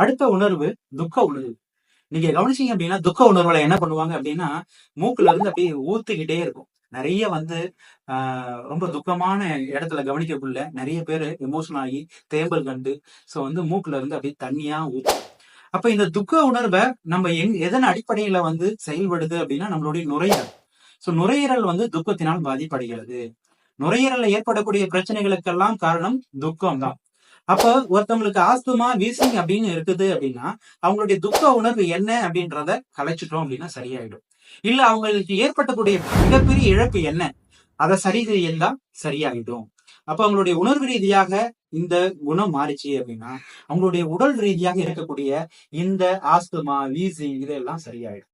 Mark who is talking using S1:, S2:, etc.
S1: அடுத்த உணர்வு துக்க உணர்வு. நீங்க கவனிச்சீங்க அப்படின்னா துக்க உணர்வுல என்ன பண்ணுவாங்க அப்படின்னா மூக்குல இருந்து அப்படியே ஊத்திக்கிட்டே இருக்கும். நிறைய ரொம்ப துக்கமான இடத்துல கவனிக்கக்குள்ள நிறைய பேர் எமோஷனல் ஆகி தேம்பல் கண்டு மூக்குல இருந்து அப்படியே தண்ணியா ஊத்தும். அப்ப இந்த துக்க உணர்வை நம்ம எதன் அடிப்படையில செயல்படுது அப்படின்னா நம்மளுடைய நுரையீரல். நுரையீரல் துக்கத்தினால் பாதிப்படைகிறது. நுரையீரல்ல ஏற்படக்கூடிய பிரச்சனைகளுக்கெல்லாம் காரணம் துக்கம் தான். அப்ப ஒருத்தவங்களுக்கு ஆஸ்துமா வீசிங் அப்படின்னு இருக்குது அப்படின்னா அவங்களுடைய துக்க உணர்வு என்ன அப்படின்றத கலைச்சிட்டோம் அப்படின்னா சரியாயிடும். இல்ல அவங்களுக்கு ஏற்பட்டக்கூடிய மிகப்பெரிய இழப்பு என்ன அதை சரி செய்யலாம் சரியாயிடும். அப்ப அவங்களுடைய உணர்வு ரீதியாக இந்த குணம் மாறிச்சு அப்படின்னா அவங்களுடைய உடல் ரீதியாக இருக்கக்கூடிய இந்த ஆஸ்துமா வீசிங் இதெல்லாம் சரியாயிடும்.